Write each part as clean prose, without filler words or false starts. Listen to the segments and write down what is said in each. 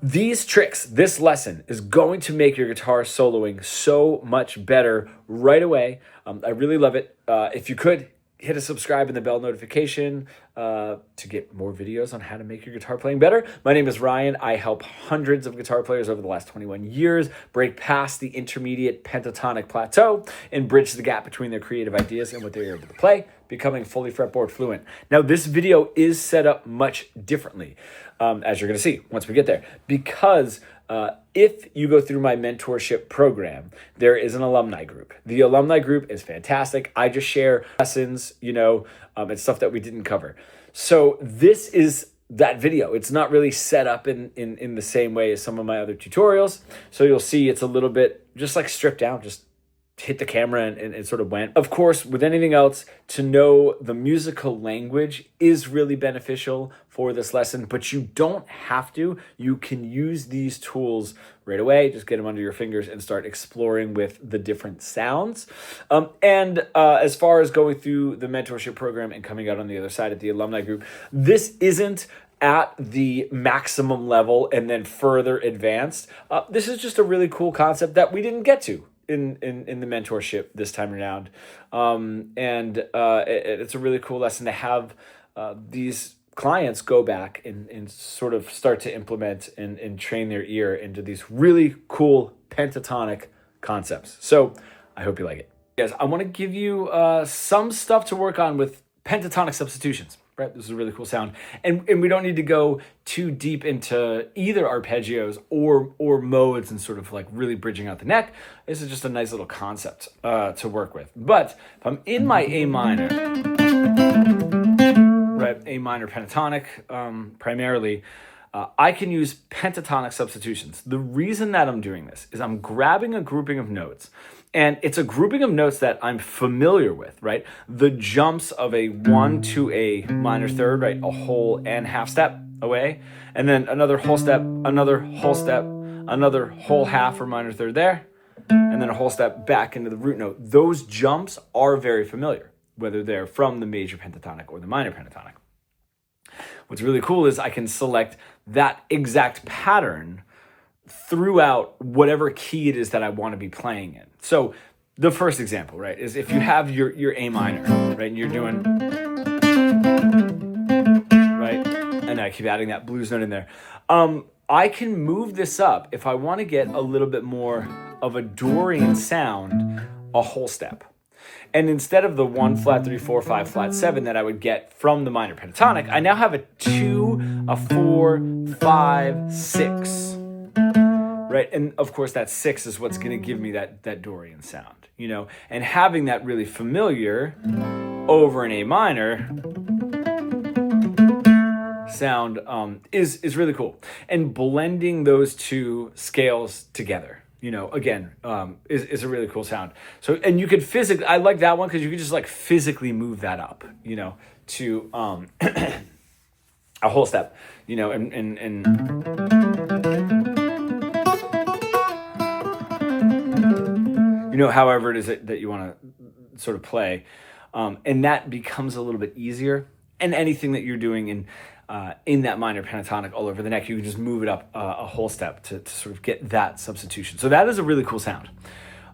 These tricks, this lesson is going to make your guitar soloing so much better right away. I really love it. If you could, hit a subscribe and the bell notification to get more videos on how to make your guitar playing better. My name is Ryan. I help hundreds of guitar players over the last 21 years break past the intermediate pentatonic plateau and bridge the gap between their creative ideas and what they're able to play, becoming fully fretboard fluent. Now, this video is set up much differently, as you're going to see once we get there, because if you go through my mentorship program, there is an alumni group. The alumni group is fantastic. I just share lessons, and stuff that we didn't cover. So this is that video. It's not really set up in the same way as some of my other tutorials. So you'll see it's a little bit just like stripped down, just hit the camera and it sort of went. Of course, with anything else, to know the musical language is really beneficial for this lesson, but you don't have to. You can use these tools right away. Just get them under your fingers and start exploring with the different sounds. As far as going through the mentorship program and coming out on the other side at the alumni group, this isn't at the maximum level and then further advanced. This is just a really cool concept that we didn't get to in the mentorship this time around. It's a really cool lesson to have these clients go back and sort of start to implement and train their ear into these really cool pentatonic concepts. So I hope you like it. Guys, I want to give you some stuff to work on with pentatonic substitutions. Right? This is a really cool sound. And we don't need to go too deep into either arpeggios or modes and sort of like really bridging out the neck. This is just a nice little concept to work with. But if I'm in my A minor, right, A minor pentatonic primarily, I can use pentatonic substitutions. The reason that I'm doing this is I'm grabbing a grouping of notes, and it's a grouping of notes that I'm familiar with, right? The jumps of a 1 to a minor third, right? A whole and half step away, and then another whole step, another whole step, another whole half or minor third there, and then a whole step back into the root note. Those jumps are very familiar, whether they're from the major pentatonic or the minor pentatonic. What's really cool is I can select that exact pattern throughout whatever key it is that I want to be playing in. So the first example, right, is if you have your A minor, right, and you're doing, right, and I keep adding that blues note in there. I can move this up if I want to get a little bit more of a Dorian sound, a whole step. And instead of the 1 flat 3 4 5 flat 7 that I would get from the minor pentatonic, I now have a 2, a 4, 5, 6. Right? And of course that 6 is what's going to give me that Dorian sound, and having that really familiar over an A minor sound is really cool. And blending those two scales together, again, is a really cool sound. So, and you could physically, I like that one because you could just like physically move that up, to a whole step, and however it is that you want to sort of play. And that becomes a little bit easier. And anything that you're doing in that minor pentatonic all over the neck, you can just move it up a whole step to sort of get that substitution. So that is a really cool sound.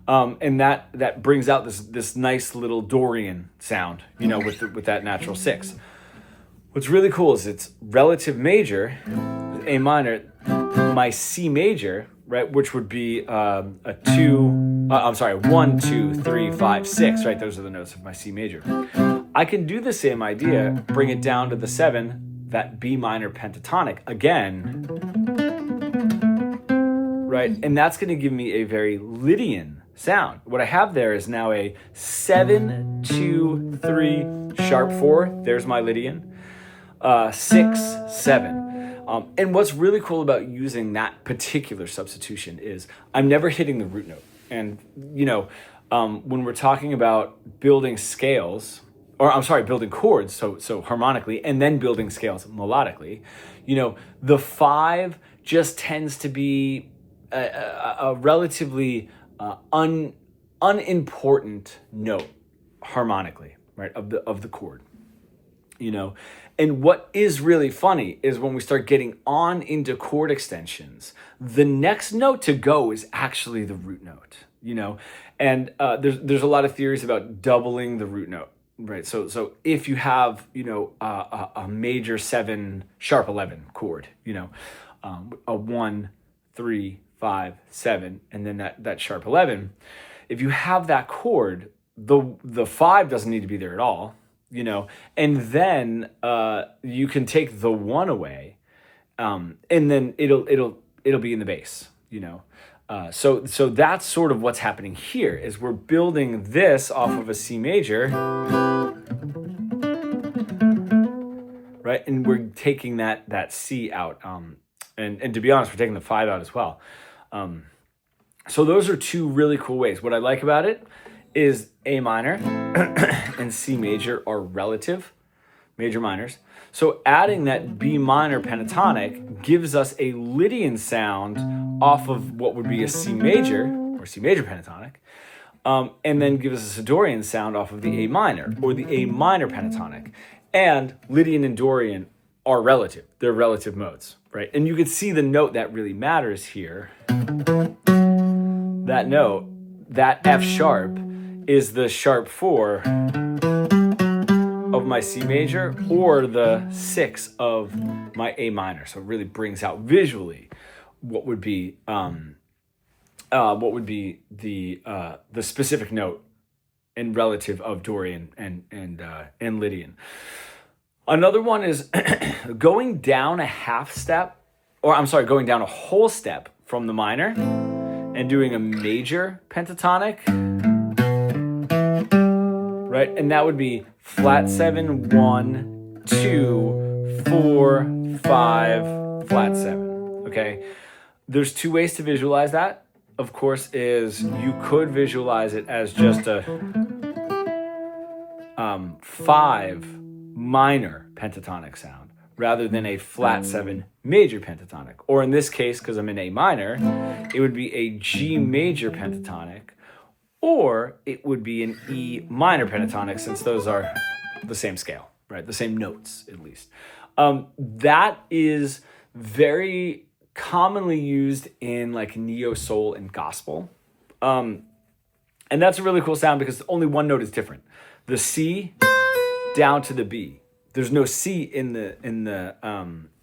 And that brings out this nice little Dorian sound, with that natural 6. What's really cool is it's relative major, A minor, my C major, right, which would be a 1, 2, 3, 5, 6, right? Those are the notes of my C major. I can do the same idea, bring it down to the 7, that B minor pentatonic again, right? And that's going to give me a very Lydian sound. What I have there is now a 7, 2, 3, sharp 4. There's my Lydian. 6, 7. And what's really cool about using that particular substitution is I'm never hitting the root note. And, when we're talking about building scales, building chords, so harmonically, and then building scales melodically, the 5 just tends to be a relatively unimportant note harmonically, right, of the chord. you know. And what is really funny is when we start getting on into chord extensions, the next note to go is actually the root note, you know. And there's a lot of theories about doubling the root note, right? So if you have, you know, a major 7 sharp 11 chord, you know, a 1, 3, 5, 7, and then that sharp 11, if you have that chord, the 5 doesn't need to be there at all, you know, and then you can take the 1 away, and then it'll be in the bass, you know. So that's sort of what's happening here, is we're building this off of a C major, right? And we're taking that C out, and to be honest, we're taking the 5 out as well. So those are 2 really cool ways. What I like about it is A minor and C major are relative major minors. So adding that B minor pentatonic gives us a Lydian sound off of what would be a C major or C major pentatonic, and then gives us a Dorian sound off of the A minor or the A minor pentatonic. And Lydian and Dorian are relative. They're relative modes, right? And you can see the note that really matters here. That note, that F sharp, is the sharp 4 of my C major or the 6 of my A minor. So it really brings out visually what would be the specific note and relative of Dorian and Lydian. Another one is going down a half step, or I'm sorry, going down a whole step from the minor and doing a major pentatonic, right? And that would be flat 7, 1, 2, 4, 5, flat 7, okay? There's 2 ways to visualize that. Of course, is you could visualize it as just a 5 minor pentatonic sound rather than a flat 7 major pentatonic. Or in this case, because I'm in A minor, it would be a G major pentatonic, or it would be an E minor pentatonic, since those are the same scale, right? The same notes, at least. That is very commonly used in like neo soul and gospel. And that's a really cool sound because only one note is different. The C down to the B. There's no C in the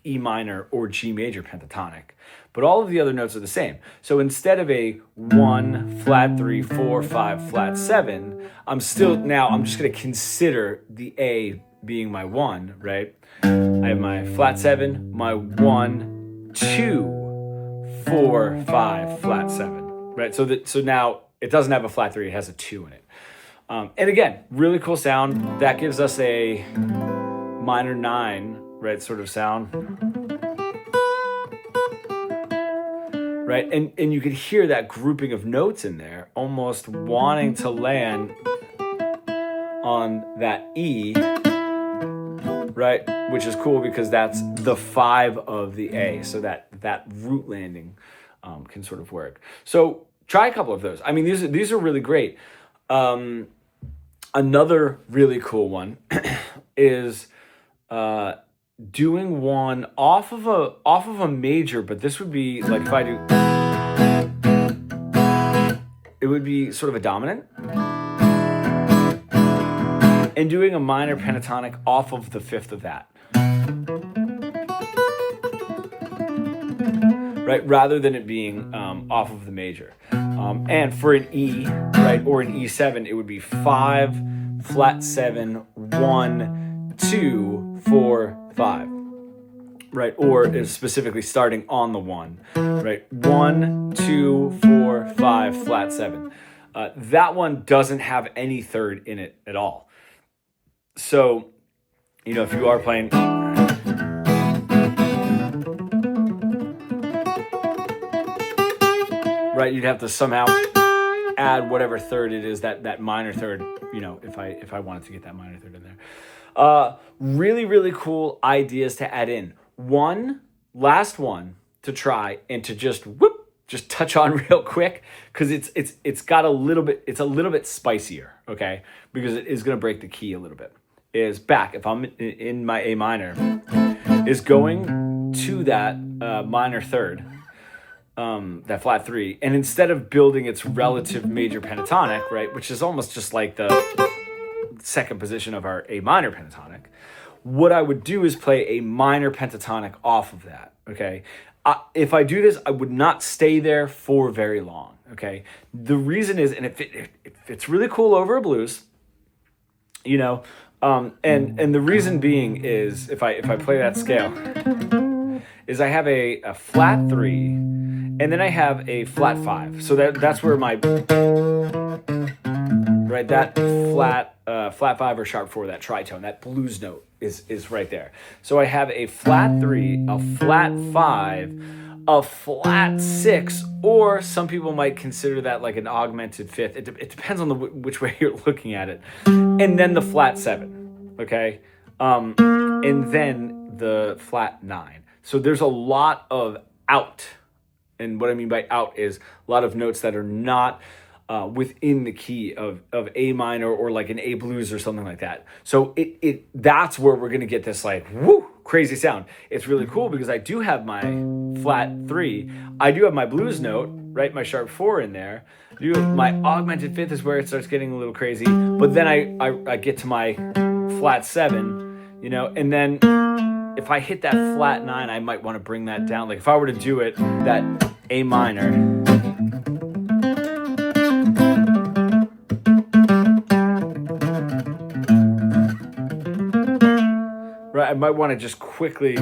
E minor or G major pentatonic, but all of the other notes are the same. So instead of a 1, flat 3, 4, 5, flat 7, I'm just going to consider the A being my 1, right? I have my flat 7, my 1, 2, 4, 5, flat 7, right? So now it doesn't have a flat 3, it has a 2 in it. And again, really cool sound. That gives us a minor 9, right, sort of sound. Right, and you could hear that grouping of notes in there, almost wanting to land on that E, right, which is cool because that's the 5 of the A, so that root landing can sort of work. So try a couple of those. I mean, these are really great. Another really cool one is doing one off of a major, but this would be like if I do, it would be sort of a dominant, and doing a minor pentatonic off of the 5th of that, right, rather than it being off of the major. And for an E, right, or an E7, it would be 5, flat 7, 1, 2, 4, 5, right? Or is specifically starting on the 1, right? 1, 2, 4, 5, flat 7. That one doesn't have any third in it at all. So, you know, if you are playing, right, you'd have to somehow add whatever third it is, that minor third, you know, if I wanted to get that minor third in there. Really, really cool ideas to add in. Last one to try and to just touch on real quick, because it's a little bit spicier, okay? Because it is going to break the key a little bit. is back, if I'm in my A minor, is going to that minor third, that flat 3, and instead of building its relative major pentatonic, right, which is almost just like the second position of our A minor pentatonic, what I would do is play a minor pentatonic off of that, okay? If I do this, I would not stay there for very long, okay? The reason is, and it fits really cool over a blues, you know, and the reason being is, if I play that scale, is I have a flat 3, and then I have a flat 5. So that's where my, right, that flat 5 or sharp 4, that tritone, that blues note is right there. So I have a flat 3, a flat 5, a flat 6, or some people might consider that like an augmented 5th. It depends on which way you're looking at it. And then the flat 7, okay? And then the flat 9. So there's a lot of out. And what I mean by out is a lot of notes that are not within the key of A minor or like an A blues or something like that. So that's where we're gonna get this like woo crazy sound. It's really cool because I do have my flat 3, I do have my blues note, right, my sharp 4 in there. My augmented 5th is where it starts getting a little crazy, but then I get to my flat 7, you know, and then if I hit that flat 9, I might want to bring that down. Like if I were to do it, that A minor, right, I might want to just quickly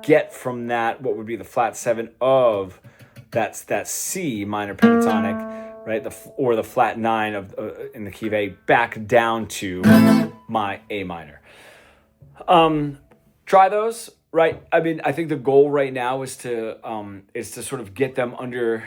get from that, what would be the flat 7 of that C minor pentatonic, right, or the flat 9 of in the key of A, back down to my A minor. Try those, right? I mean, I think the goal right now is to sort of get them under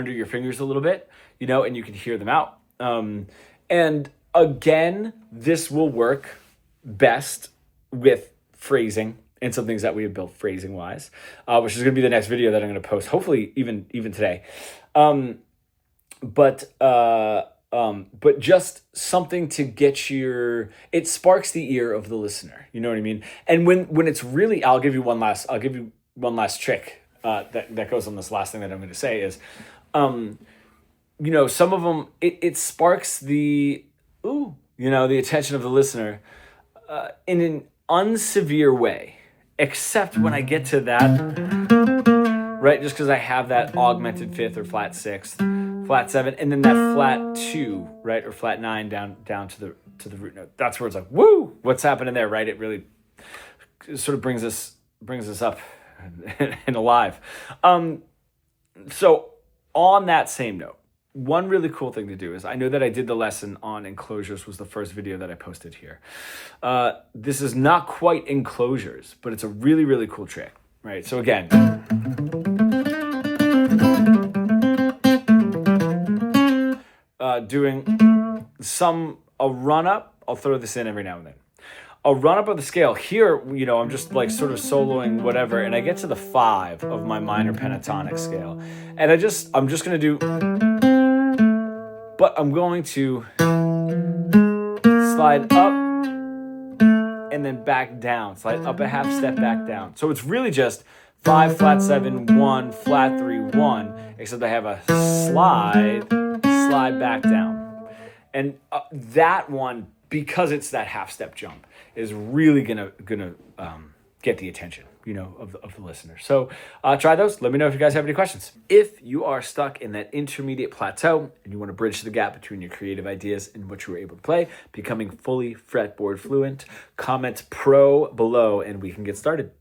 your fingers a little bit, you know, and you can hear them out. And again, this will work best with phrasing and some things that we have built phrasing wise, which is going to be the next video that I'm going to post, hopefully even today. But just something to get it sparks the ear of the listener. You know what I mean? And when it's really, I'll give you one last trick that goes on this last thing that I'm going to say is, you know, some of them, it sparks the attention of the listener in an unsevere way, except when I get to that, right? Just because I have that augmented 5th or flat 6th, flat 7, and then that flat 2, right, or flat 9 down to the root note. That's where it's like, woo, what's happening there, right? It really sort of brings us up and alive. So on that same note, one really cool thing to do is, I know that I did the lesson on enclosures, was the first video that I posted here. This is not quite enclosures, but it's a really, really cool trick, right? So again, doing a run up, I'll throw this in every now and then. A run up of the scale here, you know, I'm just like sort of soloing whatever, and I get to the 5 of my minor pentatonic scale, and I'm just gonna do, but I'm going to slide up and then back down, slide up a half step, back down. So it's really just 5, flat 7, 1, flat 3, 1, except I have a slide back down. And that one, because it's that half step jump, is really gonna get the attention, you know, of the listener. So try those. Let me know if you guys have any questions. If you are stuck in that intermediate plateau and you want to bridge the gap between your creative ideas and what you were able to play, becoming fully fretboard fluent, comment pro below and we can get started.